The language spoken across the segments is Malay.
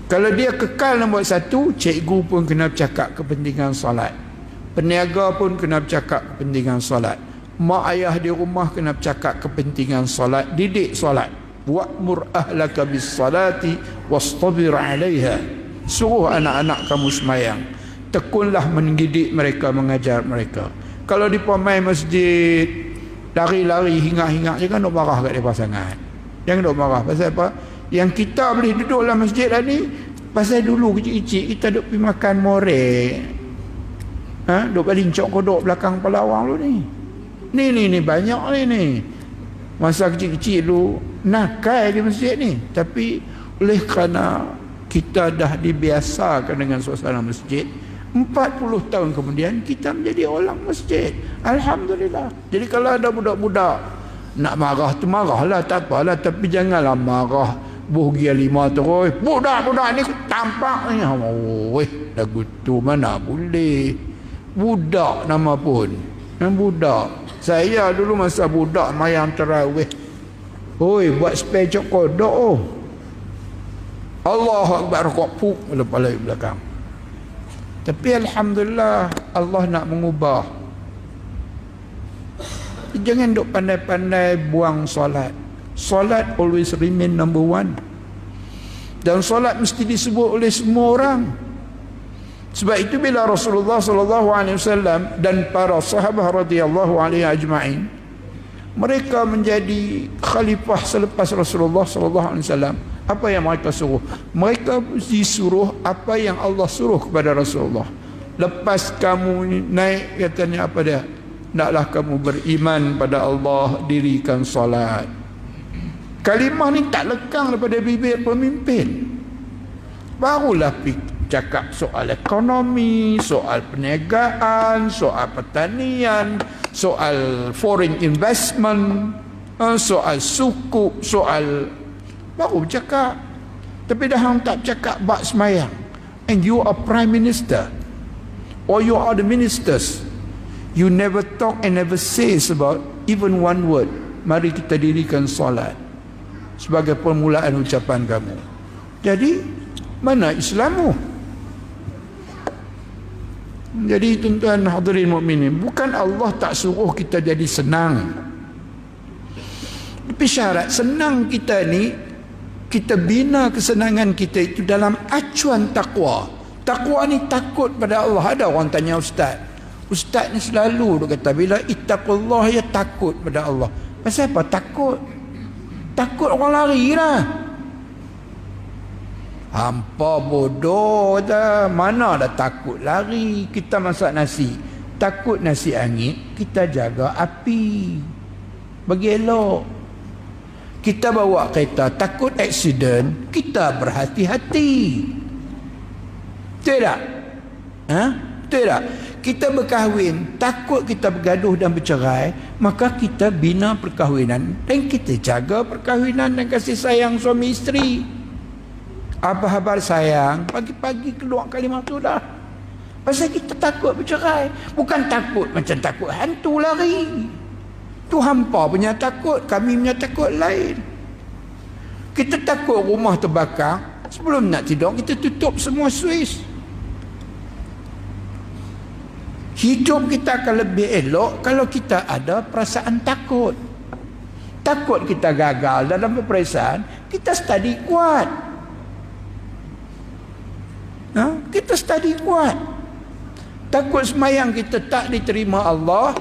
Kalau dia kekal nombor satu, cikgu pun kena bercakap kepentingan solat, peniaga pun kena bercakap kepentingan solat, mak ayah di rumah kena bercakap kepentingan solat, didik solat. Wa'mur ahlaka bis salati wastabir 'alaiha. Suruh anak-anak kamu semayang, tekunlah mendidik mereka, mengajar mereka. Kalau di pemain masjid lari-lari hinga-hinga, jangan nak marah kat mereka sangat. Jangan nak marah. Pasal apa? Yang kita boleh duduk dalam masjid lah ni pasal dulu kecil-kecil kita duduk pergi makan morek, duduk balincok kodok belakang Pelawang lu ni. Ni banyak ni. Masa kecil-kecil lu nakal di masjid ni, tapi oleh kerana kita dah dibiasakan dengan suasana masjid, 40 tahun kemudian kita menjadi orang masjid. Alhamdulillah. Jadi kalau ada budak-budak nak marah tu marahlah, tak apalah, tapi janganlah marah buhgia 5 terus. Budak-budak ni tampak ni, oi lagu tu mana boleh. Budak nama pun. Budak. Saya dulu masa budak mayang tarawih, oi buat sepecok kodok. Allahu Akbar, kopuk kepala belakang. Tapi alhamdulillah Allah nak mengubah. Jangan duk pandai-pandai buang solat. Solat always remain number one. Dan solat mesti disebut oleh semua orang. Sebab itu bila Rasulullah sallallahu alaihi wasallam dan para sahabat radhiyallahu alaihi ajma'in, mereka menjadi khalifah selepas Rasulullah sallallahu alaihi wasallam, apa yang mereka suruh? Mereka disuruh apa yang Allah suruh kepada Rasulullah. Lepas kamu naik, katanya apa dia? Naklah kamu beriman pada Allah, dirikan solat. Kalimah ni tak lekang daripada bibir pemimpin. Barulah cakap soal ekonomi, soal perniagaan, soal pertanian, soal foreign investment, soal suku, soal baru bercakap. Tapi dah hang tak bercakap bab semayang, and you are prime minister or you are the ministers, you never talk and never says about even one word, mari kita dirikan solat sebagai permulaan ucapan kamu. Jadi mana Islammu? Jadi tuan-tuan hadirin mukminin, bukan Allah tak suruh kita jadi senang, tapi syarat senang kita ni, kita bina kesenangan kita itu dalam acuan takwa. Takwa ni takut pada Allah. Ada orang tanya ustaz ni selalu dia kata bila ittaqullah ya takut pada Allah. Pasal apa takut? Takut orang lari lah. Hampa bodoh dah. Mana ada takut lari. Kita masak nasi, takut nasi hangit, kita jaga api bagi elok. Kita bawa kereta, takut aksiden, kita berhati-hati. Betul tak? Betul tak? Kita berkahwin, takut kita bergaduh dan bercerai, maka kita bina perkahwinan dan kita jaga perkahwinan dan kasih sayang suami isteri. Apa khabar sayang? Pagi-pagi keluar kalimah tu dah. Pasal kita takut bercerai. Bukan takut macam takut hantu lari. Tu hampa punya takut, kami punya takut lain. Kita takut rumah terbakar, sebelum nak tidur kita tutup semua suis. Hidup kita akan lebih elok kalau kita ada perasaan takut. Takut kita gagal dalam peperiksaan, kita study kuat. Kita study kuat. Takut semayang kita tak diterima Allah,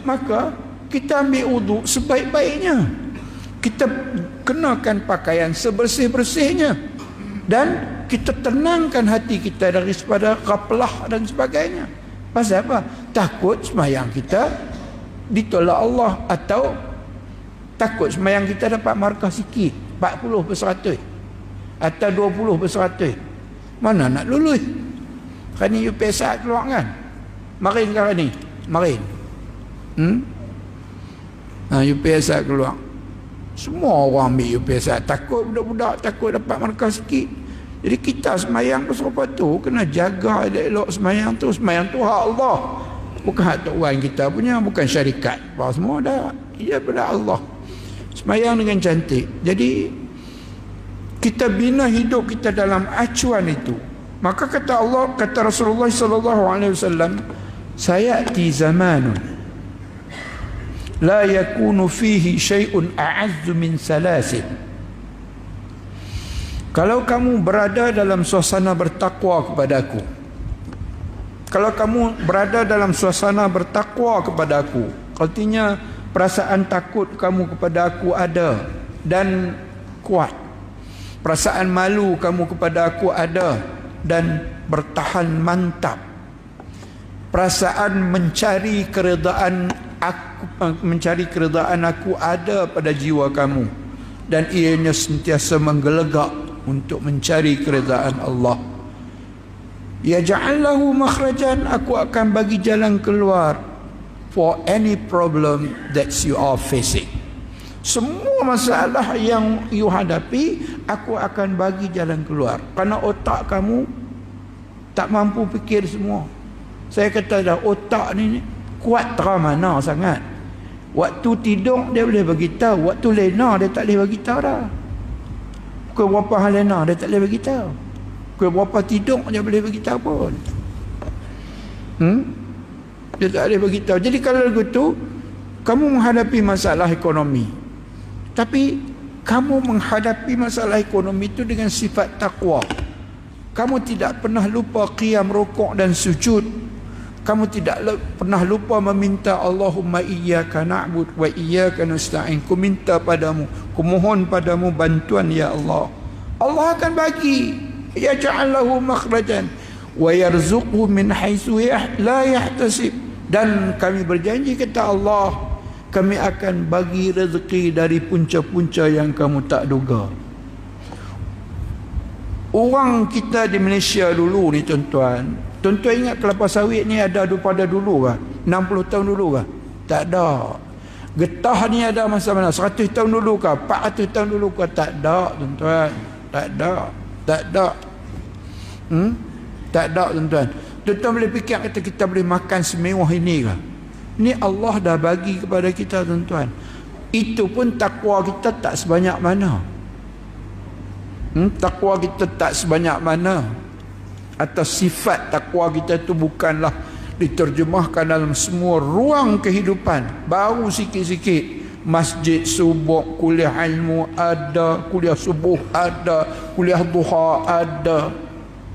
maka kita ambil wuduk sebaik-baiknya. Kita kenakan pakaian sebersih-bersihnya. Dan kita tenangkan hati kita daripada ghaflah dan sebagainya. Pasal apa? Takut semayang kita ditolak Allah, atau takut semayang kita dapat markah sikit, 40%, atau 20%. Mana nak lulus? Kan ni UPSA keluar kan? Marin kan ni? Marin. UPSA keluar. Semua orang ambil UPSA. Takut budak-budak, takut dapat markah sikit. Jadi kita semayang tu serupa tu, kena jaga elok semayang tu. Semayang tu hak Allah. Bukan hak Tok Wan kita punya, bukan syarikat. Apa semua dah. Ia pada Allah. Semayang dengan cantik. Jadi kita bina hidup kita dalam acuan itu. Maka kata Allah, kata Rasulullah sallallahu alaihi wasallam, sayati zamanun la yakunu fihi syai'un a'azzu min salasin. Kalau kamu berada dalam suasana bertakwa kepadaku, kalau kamu berada dalam suasana bertakwa kepadaku, artinya perasaan takut kamu kepada aku ada dan kuat, perasaan malu kamu kepada aku ada dan bertahan mantap, perasaan mencari keredaan aku ada pada jiwa kamu, dan ianya sentiasa menggelegak untuk mencari keredaan Allah. Yaj'allahu makhrajan, aku akan bagi jalan keluar for any problem that you are facing. Semua masalah yang you hadapi, aku akan bagi jalan keluar. Kerana otak kamu tak mampu fikir semua. Saya kata dah, otak ni kuat teramana sangat. Waktu tidur dia boleh bagi tahu, waktu lena dia tak boleh bagi tahu dah. Pukul berapa hal lena dia tak boleh bagi tahu. Pukul berapa tidur dia boleh bagi tahu pun. Dia tak boleh bagi tahu. Jadi kalau begitu, kamu menghadapi masalah ekonomi, tapi kamu menghadapi masalah ekonomi itu dengan sifat takwa. Kamu tidak pernah lupa qiyam, rukuk dan sujud. Kamu tidak pernah lupa meminta Allahumma iyyaka na'bud wa iyyaka nasta'in. Ku minta padamu, ku mohon padamu bantuan ya Allah. Allah akan bagi. Yaj'allahu makhrajan wa yarzuqhu min haitsu la yahtasib. Dan kami berjanji, kata Allah, kami akan bagi rezeki dari punca-punca yang kamu tak duga. Orang kita di Malaysia dulu ni tuan-tuan ingat kelapa sawit ni ada daripada dulu kah? 60 tahun dulu kah? Tak ada. Getah ni ada masa mana? 100 tahun dulu kah? 400 tahun dulu kah? Tak ada tuan-tuan. Tak ada. Tak ada tuan-tuan. Tuan-tuan boleh fikir kata kita boleh makan semewah ini kah? Ini Allah dah bagi kepada kita tuan-tuan. Itu pun takwa kita tak sebanyak mana. Takwa kita tak sebanyak mana. Atas sifat takwa kita itu bukanlah diterjemahkan dalam semua ruang kehidupan. Baru sikit-sikit masjid subuh, kuliah ilmu ada, kuliah subuh ada, kuliah duha ada.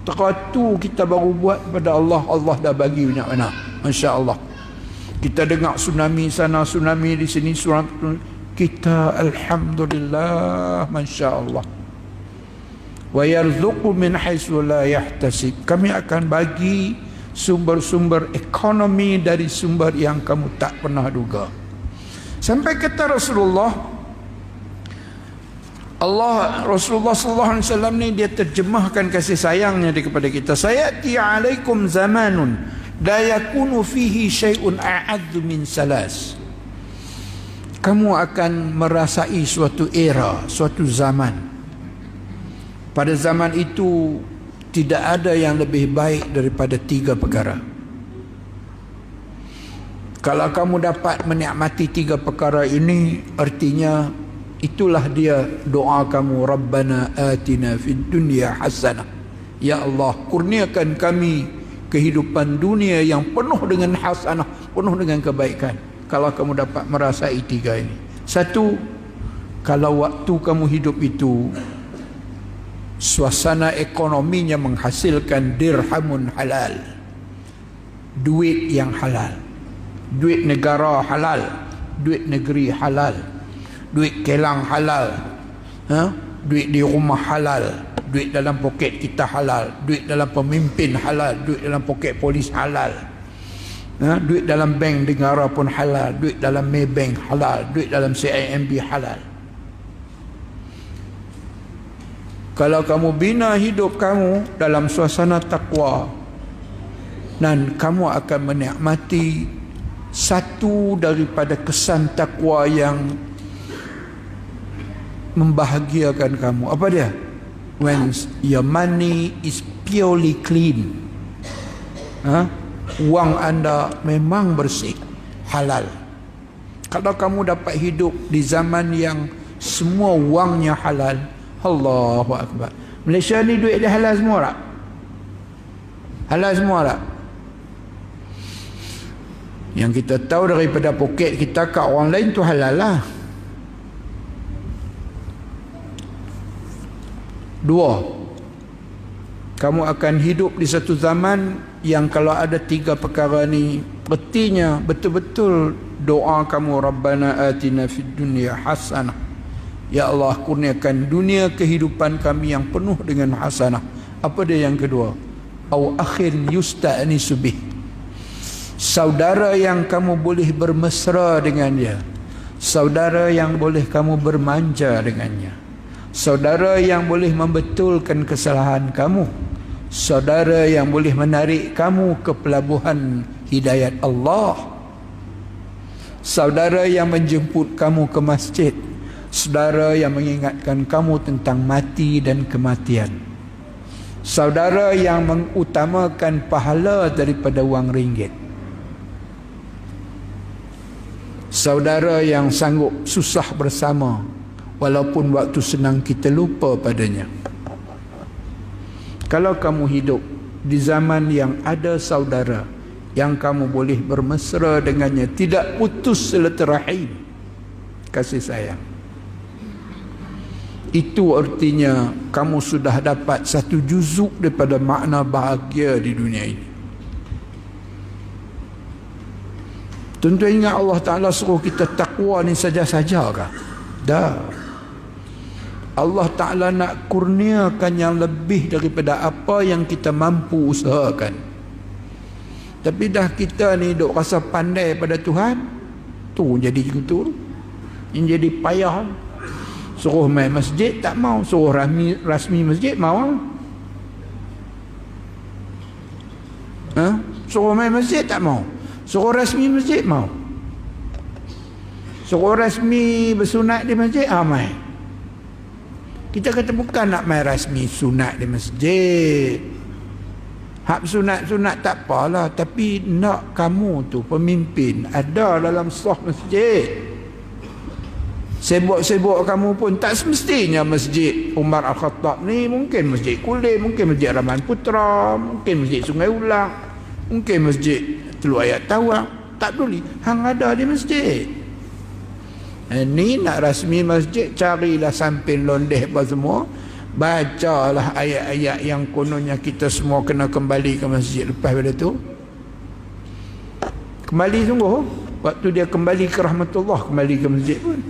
Teratu kita baru buat kepada Allah, Allah dah bagi banyak mana. Masya Allah. Kita dengar tsunami sana, tsunami di sini, kita alhamdulillah, Masya Allah. Wa yarzuqu min haitsu la yahtasib. Kami akan bagi sumber-sumber ekonomi dari sumber yang kamu tak pernah duga. Sampai kata Rasulullah sallallahu alaihi wasallam ni, dia terjemahkan kasih sayangnya kepada kita. Sayati alaikum zamanun la yakunu fihi syai'un a'adzu min salas. Kamu akan merasai suatu era, suatu zaman. Pada zaman itu tidak ada yang lebih baik daripada 3 perkara. Kalau kamu dapat menikmati 3 perkara ini, artinya itulah dia doa kamu, Rabbana atina fid dunya hasanah. Ya Allah, kurniakan kami kehidupan dunia yang penuh dengan hasanah, penuh dengan kebaikan. Kalau kamu dapat merasai 3 ini. 1, kalau waktu kamu hidup itu suasana ekonominya menghasilkan dirhamun halal, duit yang halal, duit negara halal, duit negeri halal, duit kelang halal, duit di rumah halal, duit dalam poket kita halal, duit dalam pemimpin halal, duit dalam poket polis halal, duit dalam bank negara pun halal, duit dalam Maybank halal, duit dalam CIMB halal. Kalau kamu bina hidup kamu dalam suasana takwa, dan kamu akan menikmati satu daripada kesan takwa yang membahagiakan kamu. Apa dia? When your money is purely clean. Wang anda memang bersih, halal. Kalau kamu dapat hidup di zaman yang semua wangnya halal, Allahu Akbar. Malaysia ni duit dia halal semua tak? Halal semua tak? Yang kita tahu daripada poket kita kat orang lain tu halal lah. 2, kamu akan hidup di satu zaman yang kalau ada 3 perkara ni, artinya betul-betul doa kamu, Rabbana atina fid dunya hasanah, ya Allah kurniakan dunia kehidupan kami yang penuh dengan hasanah. Apa dia yang kedua? Au akhin yusta'nisu bih, saudara yang kamu boleh bermesra dengan dia, saudara yang boleh kamu bermanja dengannya, saudara yang boleh membetulkan kesalahan kamu, saudara yang boleh menarik kamu ke pelabuhan hidayat Allah, saudara yang menjemput kamu ke masjid, saudara yang mengingatkan kamu tentang mati dan kematian, saudara yang mengutamakan pahala daripada wang ringgit, saudara yang sanggup susah bersama walaupun waktu senang kita lupa padanya. Kalau kamu hidup di zaman yang ada saudara yang kamu boleh bermesra dengannya, tidak putus silaturahim, kasih sayang, itu artinya kamu sudah dapat satu juzuk daripada makna bahagia di dunia ini. Tuan-tuan ingat Allah Ta'ala suruh kita takwa ni saja-saja kah? Dah. Allah Ta'ala nak kurniakan yang lebih daripada apa yang kita mampu usahakan. Tapi dah kita ni duk rasa pandai pada Tuhan, tu jadi gitu. Yang jadi payah. Suruh main masjid tak mau, suruh rasmi masjid mau. Suruh main masjid tak mau, suruh rasmi masjid mau. Suruh rasmi bersunat di masjid, mai. Kita kata bukan nak main rasmi sunat di masjid. Hak sunat-sunat tak apalah, tapi nak kamu tu pemimpin ada dalam sah masjid. Sibuk-sibuk kamu pun tak semestinya masjid Umar Al-Khattab ni, mungkin masjid Kulim, mungkin masjid Rahman Putra, mungkin masjid Sungai Ulang, mungkin masjid Teluk Ayat Tawang, tak peduli, hang ada di masjid. Ni nak rasmi masjid, carilah samping londeh apa semua, bacalah ayat-ayat yang kononnya kita semua kena kembali ke masjid. Lepas pada tu kembali sungguh, waktu dia kembali ke rahmatullah, kembali ke masjid pun